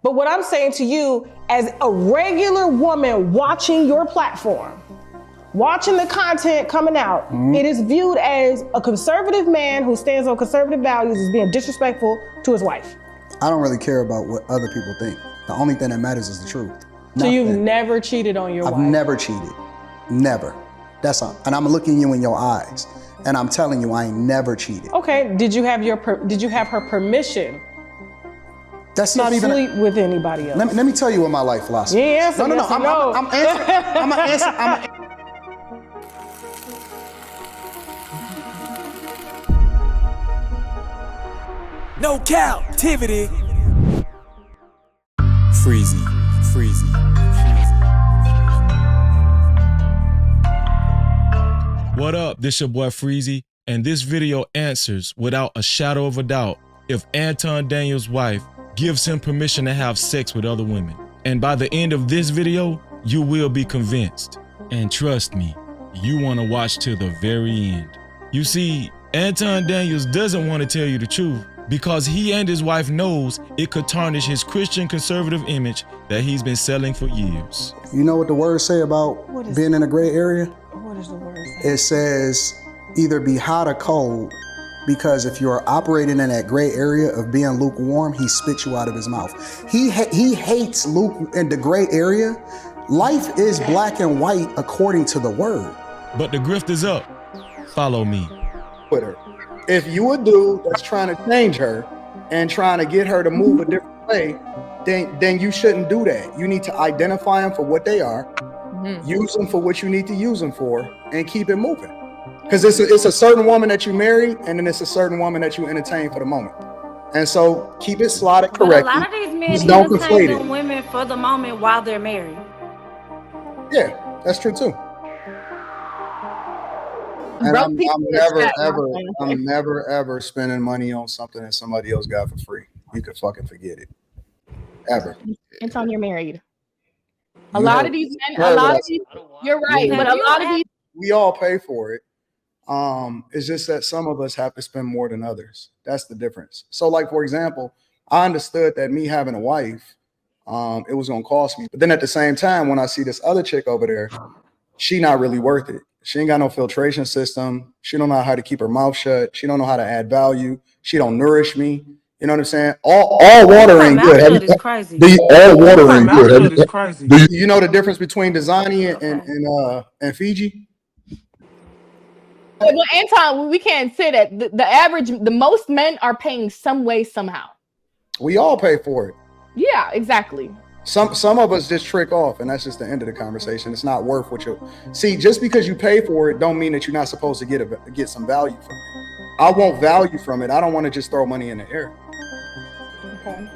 But what I'm saying to you, as a regular woman watching your platform, watching the content coming out, it is viewed as a conservative man who stands on conservative values is being disrespectful to his wife. I don't really care about what other people think. The only thing that matters is the truth. So you've never cheated on your wife? I've never cheated. Never. That's all. And I'm looking you in your eyes, and I'm telling you I ain't never cheated. Okay, did you have her permission? That's not even sleep with anybody else? Let me tell you what my life philosophy is. No. I'm answering. No Cap-tivity. Freezy. What up? This your boy Freezy, and this video answers without a shadow of a doubt if Anton Daniels' wife gives him permission to have sex with other women. And by the end of this video, you will be convinced. And trust me, you want to watch till the very end. You see, Anton Daniels doesn't want to tell you the truth because he and his wife knows it could tarnish his Christian conservative image that he's been selling for years. You know what the words say about being in a gray area? What does the word say? It says either be hot or cold, because if you're operating in that gray area of being lukewarm, he spits you out of his mouth. He hates in the gray area. Life is black and white according to the word. But the grift is up. Follow me. With her. If you a dude that's trying to change her and trying to get her to move a different way, then you shouldn't do that. You need to identify them for what they are, use them for what you need to use them for, and keep it moving. Because it's a certain woman that you marry, and then it's a certain woman that you entertain for the moment. And so keep it slotted correctly. But a lot of these men don't entertain conflate them women for the moment while they're married. Yeah, that's true too. And I'm never ever spending money on something that somebody else got for free. You can fucking forget it. Ever. Anton, you're married. A lot of these men, you're right, but a lot of these, we all pay for it. It's just that some of us have to spend more than others. That's the difference. So like, for example, I understood that me having a wife, it was gonna cost me. But then at the same time, when I see this other chick over there, she not really worth it. She ain't got no filtration system. She don't know how to keep her mouth shut. She don't know how to add value. She don't nourish me. You know what I'm saying? All water ain't good. All water ain't good. Do you know the difference between Dasani and Fiji? well, Anton, we can't say that. The most men are paying some way, somehow. We all pay for it. Yeah, exactly. Some of us just trick off, and that's just the end of the conversation. It's not worth what you see. Just because you pay for it, don't mean that you're not supposed to get some value from it. I want value from it. I don't want to just throw money in the air. Okay.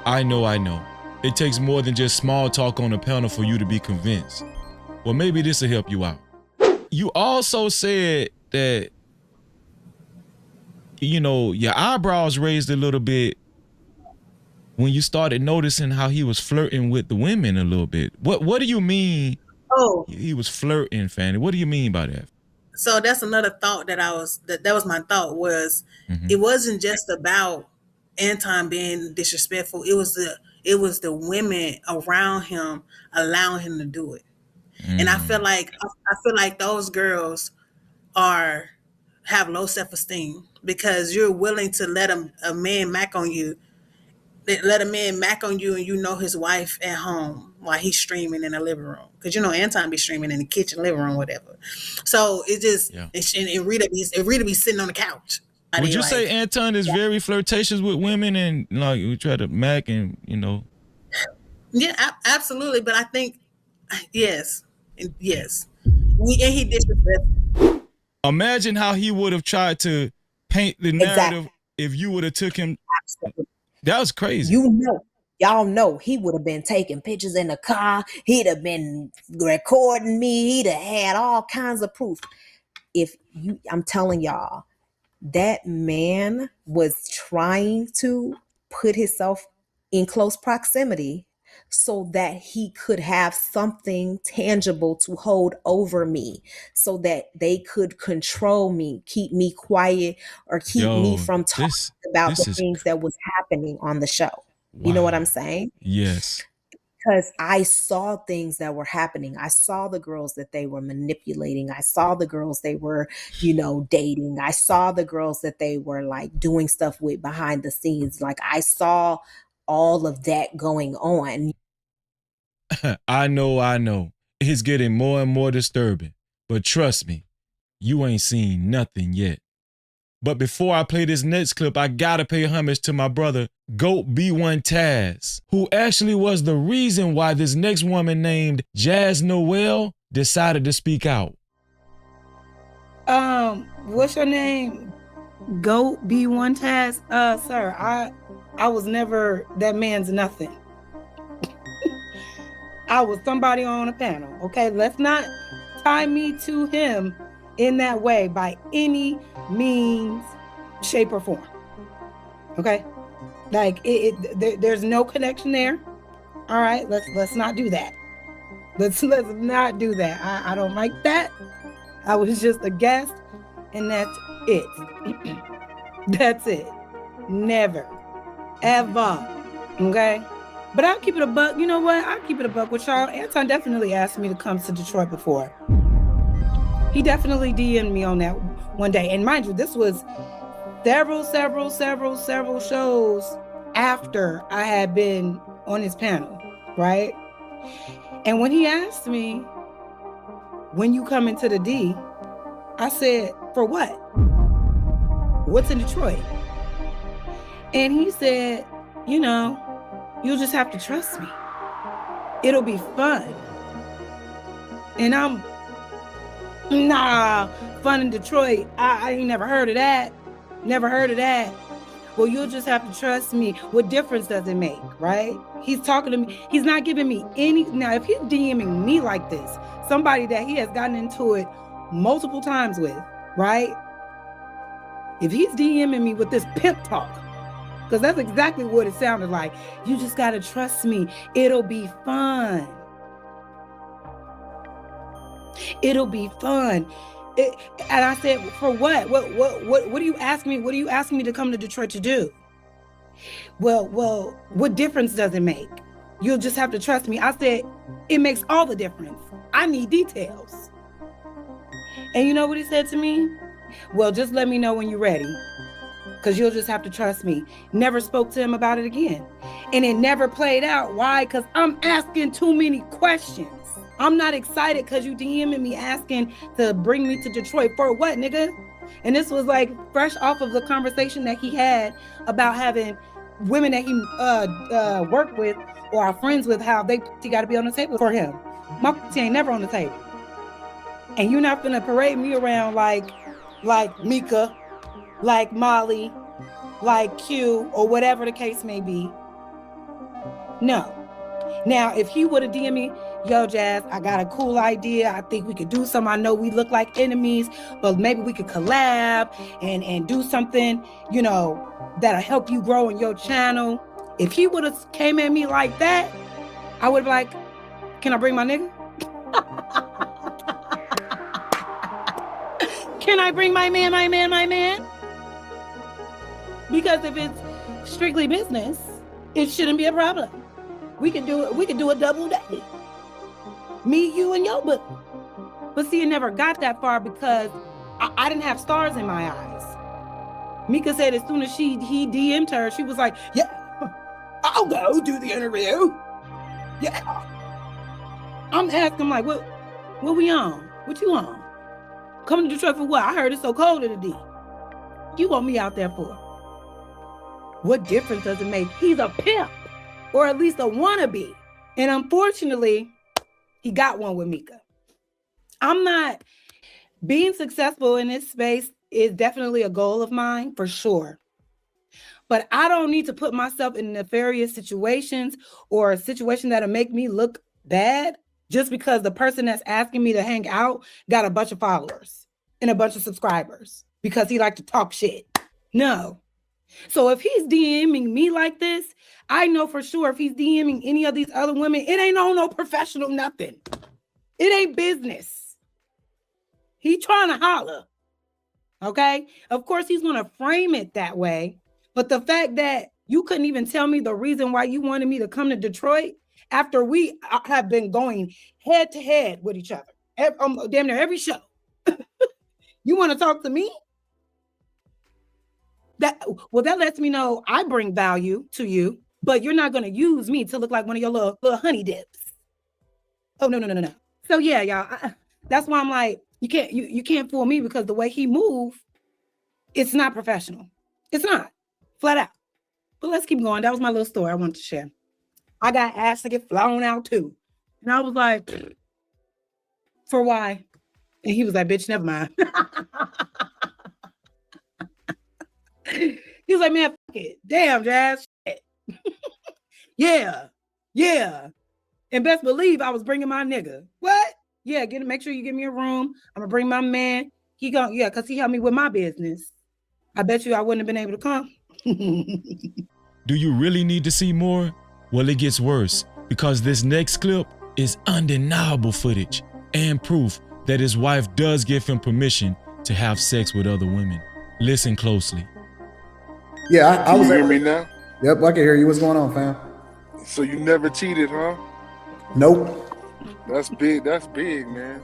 I know. It takes more than just small talk on a panel for you to be convinced. Well, maybe this will help you out. You also said that, your eyebrows raised a little bit when you started noticing how he was flirting with the women a little bit. What do you mean? Oh, He was flirting, Fanny. What do you mean by that? so that's another thought that that was my thought was it wasn't just about Anton being disrespectful. It was the women around him allowing him to do it. And I feel like those girls have low self-esteem because you're willing to let a man mac on you. Let a man mac on you, and his wife at home while he's streaming in the living room, because Anton be streaming in the kitchen, living room, whatever. So it just and Rita be sitting on the couch. Would you say Anton is very flirtatious with women and we try to mac and Yeah, absolutely. But I think yes, and he disrespectful. Imagine how he would have tried to paint the narrative if you would have took him. Absolutely. That was crazy. Y'all know he would have been taking pictures in the car. He'd have been recording me. He'd have had all kinds of proof. I'm telling y'all, that man was trying to put himself in close proximity so that he could have something tangible to hold over me, so that they could control me, keep me quiet, or keep me Yo, from talking this about the this is things that was happening on the show. You know what I'm wow. saying? Yes. Because I saw things that were happening. I saw the girls that they were manipulating. I saw the girls they were, dating. I saw the girls that they were like doing stuff with behind the scenes. Like I saw all of that going on. I know. It's getting more and more disturbing. But trust me, you ain't seen nothing yet. But before I play this next clip, I gotta pay homage to my brother, GOAT B1 Taz, who actually was the reason why this next woman named Jazz Noel decided to speak out. What's your name? GOAT B1 Taz? Sir, I was never that man's nothing. I was somebody on a panel, okay? Let's not tie me to him in that way by any means, shape, or form. Okay? Like there's no connection there. All right, let's not do that. Let's not do that. I don't like that. I was just a guest, and that's it. That's it. Never, ever. Okay? But I'll keep it a buck. You know what? I'll keep it a buck with y'all. Anton definitely asked me to come to Detroit before. He definitely DM'd me on that one day. And mind you, this was several shows after I had been on his panel, right? And when he asked me, when you come into the D, I said, for what? What's in Detroit? And he said, you'll just have to trust me. It'll be fun. And I'm, nah, fun in Detroit. I ain't never heard of that. Never heard of that. Well, you'll just have to trust me. What difference does it make, right? He's talking to me. He's not giving me any. Now, if he's DMing me like this, somebody that he has gotten into it multiple times with, right? If he's DMing me with this pimp talk, because that's exactly what it sounded like. You just got to trust me. It'll be fun. It'll be fun. And I said, for what? What do you ask me? What do you ask me to come to Detroit to do? Well, what difference does it make? You'll just have to trust me. I said, it makes all the difference. I need details. And you know what he said to me? Well, just let me know when you're ready, because you'll just have to trust me. Never spoke to him about it again. And it never played out. Why? Because I'm asking too many questions. I'm not excited because you DMing me asking to bring me to Detroit. For what, nigga? And this was like fresh off of the conversation that he had about having women that he worked with or are friends with, how they got to be on the table for him. My pussy ain't never on the table. And you're not gonna parade me around like Mika, like Molly, like Q, or whatever the case may be. No. Now, if he would have DM'd me, yo, Jazz, I got a cool idea. I think we could do something. I know we look like enemies, but maybe we could collab and do something, that'll help you grow in your channel. If he would have came at me like that, I would be like, can I bring my nigga? Can I bring my man? Because if it's strictly business, it shouldn't be a problem. We could do it. We could do a double day. Me, you, and yo, but see, it never got that far because I didn't have stars in my eyes. Mika said as soon as he DM'd her, she was like, yeah, I'll go do the interview. Yeah. I'm asking like, what we on? What you on? Coming to Detroit for what? I heard it's so cold in the D. You want me out there for? What difference does it make? He's a pimp, or at least a wannabe. And unfortunately, he got one with Mika. I'm not being successful in this space is definitely a goal of mine for sure. But I don't need to put myself in nefarious situations or a situation that'll make me look bad just because the person that's asking me to hang out got a bunch of followers and a bunch of subscribers because he liked to talk shit. No. So if he's DMing me like this, I know for sure if he's DMing any of these other women, it ain't on no professional nothing. It ain't business. He trying to holler. Okay? Of course, he's going to frame it that way. But the fact that you couldn't even tell me the reason why you wanted me to come to Detroit after we have been going head to head with each other, damn near every show. You want to talk to me? That lets me know I bring value to you, but you're not going to use me to look like one of your little honey dips. Oh, no. So yeah, y'all, that's why I'm like, you can't fool me, because the way he moved, it's not professional. It's not, flat out. But let's keep going. That was my little story I wanted to share. I got asked to get flown out too. And I was like, for why? And he was like, bitch, never mind. He was like, man, fuck it. Damn, Jazz. Yeah. And best believe I was bringing my nigga. What? Yeah, make sure you give me a room. I'm gonna bring my man. Because he helped me with my business. I bet you I wouldn't have been able to come. Do you really need to see more? Well, it gets worse, because this next clip is undeniable footage and proof that his wife does give him permission to have sex with other women. Listen closely. Yeah, I was. Can you hear me now? Yep, I can hear you. What's going on, fam? So you never cheated, huh? Nope. That's big. That's big, man.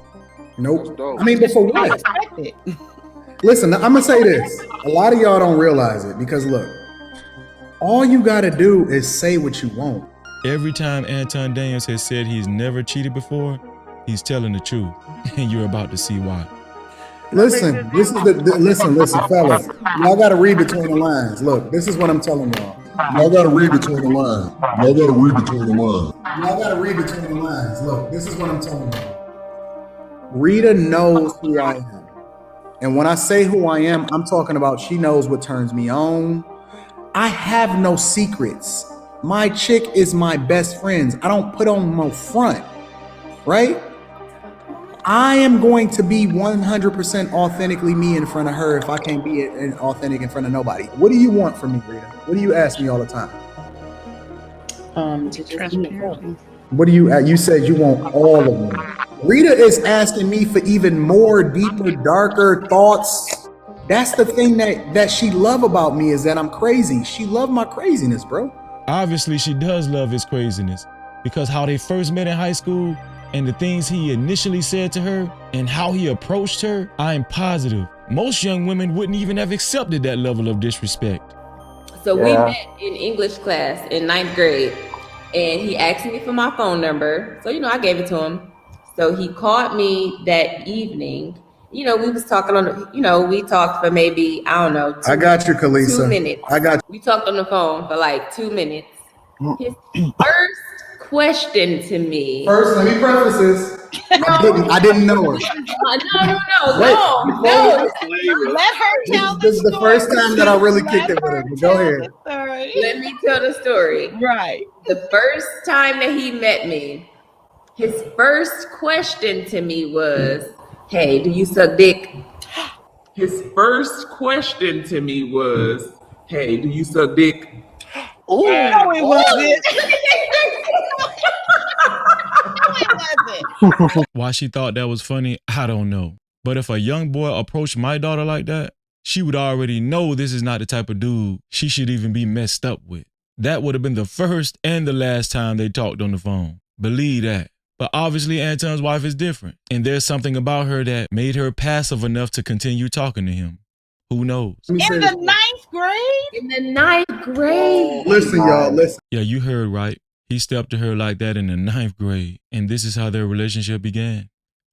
Nope. That's dope. I mean, but for what? Listen, I'm gonna say this. A lot of y'all don't realize it, because look, all you gotta do is say what you want. Every time Anton Daniels has said he's never cheated before, he's telling the truth, and you're about to see why. Listen, listen, fellas. Y'all gotta read between the lines. Look, this is what I'm telling y'all. Y'all gotta read between the lines. Y'all gotta read between the lines. Y'all gotta read between the lines. Look, this is what I'm telling y'all. Rita knows who I am. And when I say who I am, I'm talking about she knows what turns me on. I have no secrets. My chick is my best friend. I don't put on no front, right? I am going to be 100% authentically me in front of her if I can't be authentic in front of nobody. What do you want from me, Rita? What do you ask me all the time? Transparency. What do you said you want all of them. Rita is asking me for even more deeper, darker thoughts. That's the thing that she love about me, is that I'm crazy. She love my craziness, bro. Obviously, she does love his craziness, because how they first met in high school and the things he initially said to her and how he approached her, I'm positive most young women wouldn't even have accepted that level of disrespect. So we met in English class in 9th grade, and he asked me for my phone number. So, I gave it to him. So he called me that evening. We was talking we talked for maybe, I don't know. I got you, Kalisa. 2 minutes. I got you. We talked on the phone for like 2 minutes. His first question to me. First, let me preface this. I didn't know her. No. Let her tell the story. This is the first time that I really kicked it with her. Go ahead. Let me tell the story. Right. The first time that he met me, his first question to me was, hey, do you suck dick? His first question to me was, hey, do you suck dick? Ooh, no, it wasn't. Why she thought that was funny, I don't know. But if a young boy approached my daughter like that, she would already know this is not the type of dude she should even be messed up with. That would have been the first and the last time they talked on the phone. Believe that. But obviously Anton's wife is different, and there's something about her that made her passive enough to continue talking to him. Who knows? In the 9th grade? In the 9th grade. Listen, y'all, listen. Yeah, you heard right. He stepped to her like that in the 9th grade, and this is how their relationship began.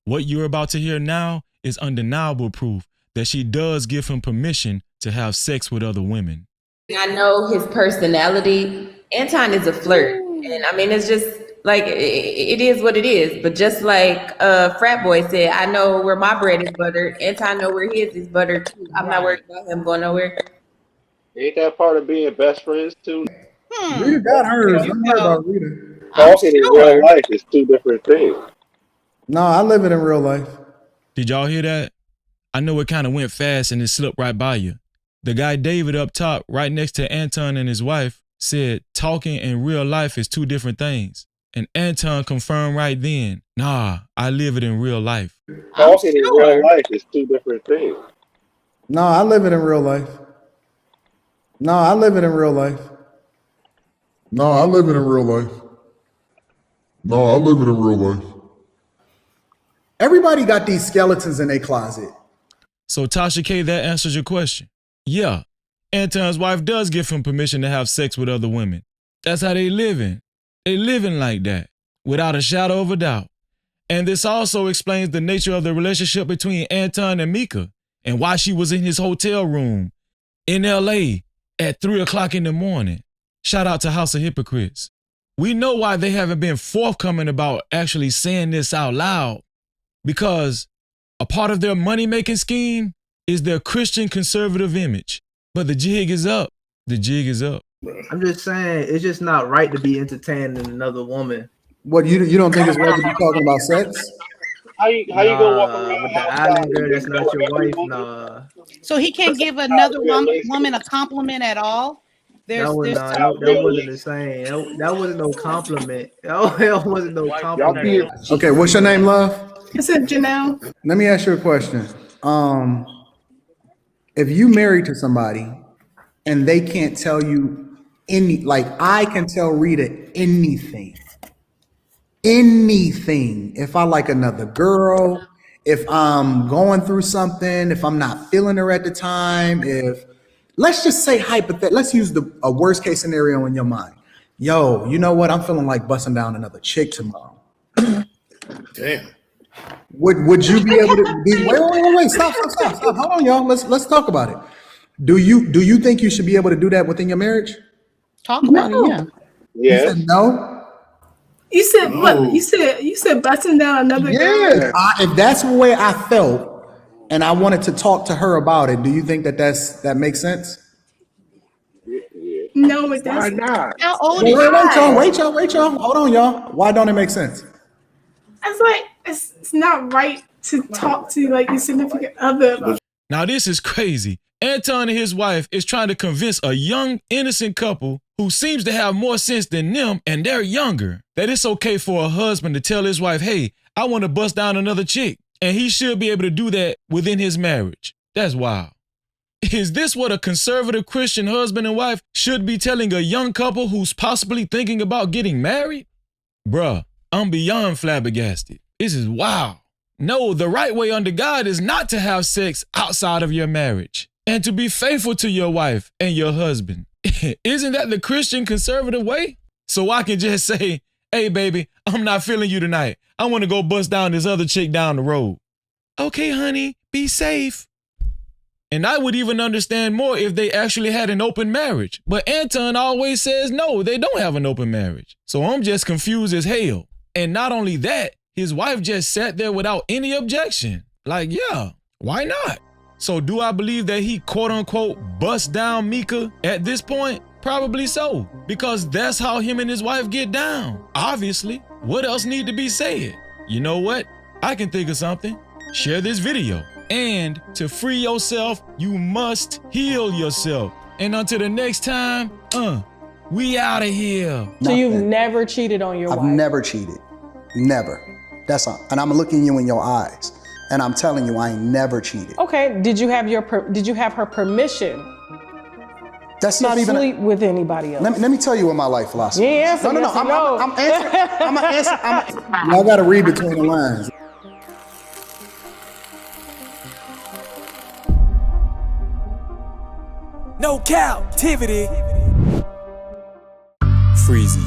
What you're about to hear now is undeniable proof that she does give him permission to have sex with other women. I know his personality. Anton is a flirt. And I mean, it's just like, it is what it is. But just like Frat Boy said, I know where my bread is buttered. Anton know where his is buttered too. I'm not worried about him going nowhere. Ain't that part of being best friends too? Rita got hers. I'm worried about Rita. Talking in real life is two different things. No, I live it in real life. Did y'all hear that? I know it kind of went fast and it slipped right by you. The guy David up top, right next to Anton and his wife, said talking and real life is two different things. And Anton confirmed right then, nah, I live it in real life. Talking in real life is two different things. No, I live it in real life. No, I live it in real life. No, I live it in real life. No, I live it in real life. Everybody got these skeletons in their closet. So Tasha K, that answers your question. Yeah, Anton's wife does give him permission to have sex with other women. That's how they living. They living like that, without a shadow of a doubt. And this also explains the nature of the relationship between Anton and Mika and why she was in his hotel room in LA at 3 o'clock in the morning. Shout out to House of Hypocrites. We know why they haven't been forthcoming about actually saying this out loud, because a part of their money-making scheme is their Christian conservative image. But the jig is up. The jig is up. I'm just saying, it's just not right to be entertaining another woman. What, you don't think it's right to be talking about sex? How you gonna walk around with the island girl that's not your wife? Nah. So he can't give another woman a compliment at all? That wasn't the same. That wasn't no compliment. That wasn't no compliment. Okay, what's your name, love? It's Janelle. Let me ask you a question. If you married to somebody and they can't tell you like I can tell Rita anything. If I like another girl, if I'm going through something, if I'm not feeling her at the time, let's just say let's use a worst case scenario in your mind. Yo, you know what? I'm feeling like busting down another chick tomorrow. Damn. Would you be able to be wait, stop. Hold on, y'all. Let's talk about it. Do you think you should be able to do that within your marriage? Talk about it, yeah. Yeah. You said no? You said what? You said busting down another girl? Yeah. If that's the way I felt and I wanted to talk to her about it, do you think that makes sense? No, it doesn't. Why not? How old is Wait, y'all. Hold on, y'all. Why don't it make sense? It's like it's not right to talk to like your significant other about. Now this is crazy. Anton and his wife is trying to convince a young, innocent couple who seems to have more sense than them, and they're younger, that it's okay for a husband to tell his wife, hey, I want to bust down another chick. And he should be able to do that within his marriage. That's wild. Is this what a conservative Christian husband and wife should be telling a young couple who's possibly thinking about getting married? Bruh, I'm beyond flabbergasted. This is wild. No, the right way under God is not to have sex outside of your marriage and to be faithful to your wife and your husband. Isn't that the Christian conservative way? So I can just say, hey, baby, I'm not feeling you tonight. I want to go bust down this other chick down the road. Okay, honey, be safe. And I would even understand more if they actually had an open marriage. But Anton always says no, they don't have an open marriage. So I'm just confused as hell. And not only that, his wife just sat there without any objection. Like, yeah, why not? So do I believe that he quote unquote bust down Mika at this point? Probably so, because that's how him and his wife get down. Obviously, what else need to be said? You know what? I can think of something. Share this video. And to free yourself, you must heal yourself. And until the next time, we out of here. So you've never cheated on your wife? I've never cheated. Never. That's all. And I'm looking you in your eyes. And I'm telling you, I ain't never cheated. Okay, did you have her permission? That's not even sleep with anybody else. Let me tell you what my life philosophy is. No. I'm answering. Y'all gotta read between the lines. No Cap-tivity. Freezy.